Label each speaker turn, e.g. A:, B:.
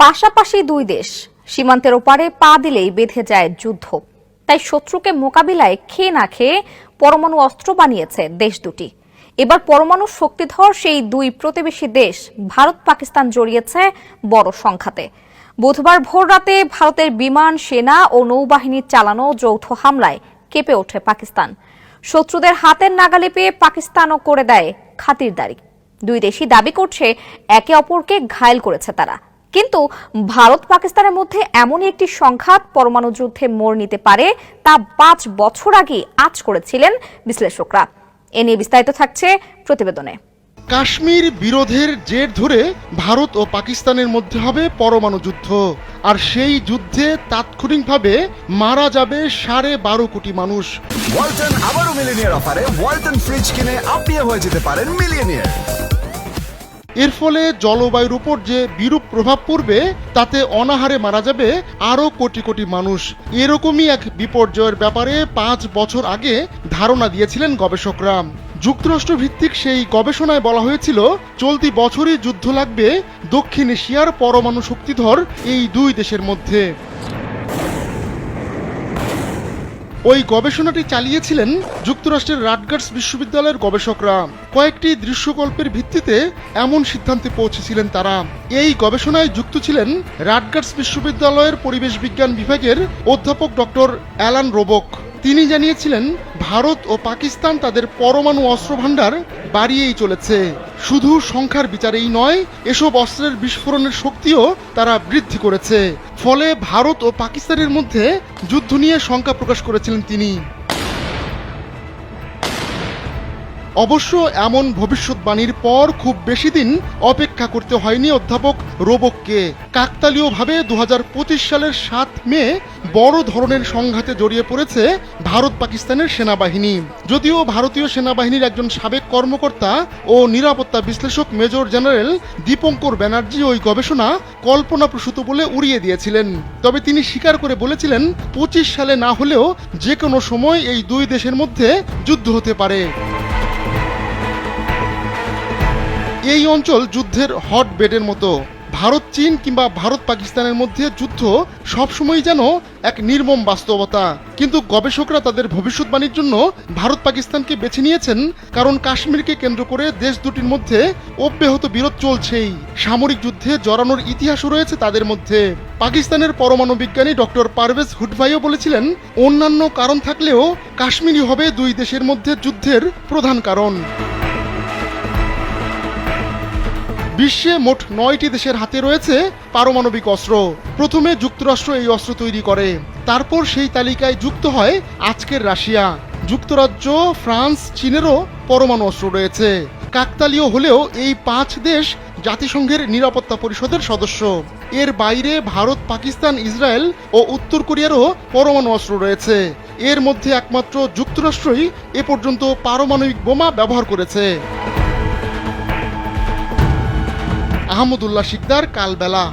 A: পাশাপাশি দুই দেশ সীমান্তের ওপারে পা দিলেই বেঁধে যায় যুদ্ধ। তাই শত্রুকে মোকাবিলায় খেয়ে না খেয়ে পরমাণু অস্ত্র বানিয়েছে দেশ দুটি। এবার পরমাণু শক্তিধর সেই দুই প্রতিবেশী দেশ ভারত পাকিস্তান জড়িয়েছে বড় সংঘাতে। বুধবার ভোররাতে ভারতের বিমান, সেনা ও নৌবাহিনীর চালানো যৌথ হামলায় কেঁপে ওঠে পাকিস্তান। শত্রুদের হাতের নাগালে পেয়ে পাকিস্তানও করে দেয় খাতিরদারি। দুই দেশই দাবি করছে একে অপরকে ঘায়েল করেছে তারা। কিন্তু ভারত পাকিস্তানের মধ্যে এমনই একটি সংঘাত পরমাণু যুদ্ধে মোড় নিতে পারে তা ৫ বছর আগে আঁচ করেছিলেন বিশ্লেষকরা। এ নিয়ে বিস্তারিত থাকছে প্রতিবেদনে।
B: কাশ্মীর বিরোধের জের ধরে ভারত ও পাকিস্তানের মধ্যে হবে পরমাণু যুদ্ধ, আর সেই যুদ্ধে তাৎক্ষণিকভাবে মারা যাবে 12.5 কোটি মানুষ।
C: ওয়ালটন আবারও মিলিয়নিয়ার অফারে ওয়ালটন ফ্রিজ কিনে আপনিও হয়ে যেতে পারেন মিলিয়নিয়ার।
B: এর ফলে জলবায়ুর উপর যে বিরূপ প্রভাব পড়বে তাতে অনাহারে মারা যাবে আরও কোটি কোটি মানুষ। এরকমই এক বিপর্যয়ের ব্যাপারে 5 বছর আগে ধারণা দিয়েছিলেন গবেষকরা। যুক্তরাষ্ট্র ভিত্তিক সেই গবেষণায় বলা হয়েছিল চলতি বছরই যুদ্ধ লাগবে দক্ষিণ এশিয়ার পরমাণু শক্তিধর এই দুই দেশের মধ্যে। ওই গবেষণাটি চালিয়েছিলেন যুক্তরাষ্ট্রের রাটগার্স বিশ্ববিদ্যালয়ের গবেষকরা। কয়েকটি দৃশ্যকল্পের ভিত্তিতে এমন সিদ্ধান্তে পৌঁছেছিলেন তারা। এই গবেষণায় যুক্ত ছিলেন রাটগার্স বিশ্ববিদ্যালয়ের পরিবেশ বিজ্ঞান বিভাগের অধ্যাপক ডক্টর অ্যালান রোবক। তিনি জানিয়েছিলেন ভারত ও পাকিস্তান তাদের পরমাণু অস্ত্র ভান্ডার বাড়িয়েই চলেছে। শুধু সংখ্যার বিচারেই নয়, এসব অস্ত্রের বিস্ফোরণের শক্তিও তারা বৃদ্ধি করেছে। ফলে ভারত ও পাকিস্তানের মধ্যে যুদ্ধ নিয়ে শঙ্কা প্রকাশ করেছিলেন তিনি। অবশ্য এমন ভবিষ্যৎবাণীর পর খুব বেশি দিন অপেক্ষা করতে হয়নি অধ্যাপক রোবককে। কাকতালীয়ভাবে 2025 সালের 7 মে বড় ধরনের সংঘাতে জড়িয়ে পড়েছে ভারত পাকিস্তানের সেনাবাহিনী। যদিও ভারতীয় সেনাবাহিনীর একজন সাবেক কর্মকর্তা ও নিরাপত্তা বিশ্লেষক মেজর জেনারেল দীপঙ্কর ব্যানার্জি ওই গবেষণা কল্পনাপ্রসূত বলে উড়িয়ে দিয়েছিলেন। তবে তিনি স্বীকার করে বলেছিলেন 25 সালে না হলেও যে কোনো সময় এই দুই দেশের মধ্যে যুদ্ধ হতে পারে। এই অঞ্চল যুদ্ধের হটবেডের মতো। ভারত চীন কিংবা ভারত পাকিস্তানের মধ্যে যুদ্ধ সবসময় যেন এক নির্মম বাস্তবতা। কিন্তু গবেষকরা তাদের ভবিষ্যৎবাণীর জন্য ভারত পাকিস্তানকে বেছে নিয়েছেন, কারণ কাশ্মীরকে কেন্দ্র করে দেশ দুটির মধ্যে অব্যাহত বিরোধ চলছেই। সামরিক যুদ্ধে জড়ানোর ইতিহাসও রয়েছে তাদের মধ্যে। পাকিস্তানের পরমাণু বিজ্ঞানী ডক্টর পারভেজ হুডভাইও বলেছিলেন অন্যান্য কারণ থাকলেও কাশ্মীরই হবে দুই দেশের মধ্যে যুদ্ধের প্রধান কারণ। বিশ্বে মোট 9টি দেশের হাতে রয়েছে পারমাণবিক অস্ত্র। প্রথমে যুক্তরাষ্ট্র এই অস্ত্র তৈরি করে, তারপর সেই তালিকায় যুক্ত হয় আজকের রাশিয়া। যুক্তরাজ্য, ফ্রান্স, চীনেরও পরমাণু অস্ত্র রয়েছে। কাকতালীয় হলেও এই 5 দেশ জাতিসংঘের নিরাপত্তা পরিষদের সদস্য। এর বাইরে ভারত, পাকিস্তান, ইসরায়েল ও উত্তর কোরিয়ারও পরমাণু অস্ত্র রয়েছে। এর মধ্যে একমাত্র যুক্তরাষ্ট্রই এ পর্যন্ত পারমাণবিক বোমা ব্যবহার করেছে। আহমদুল্লাহ শিকদার, কালবেলা।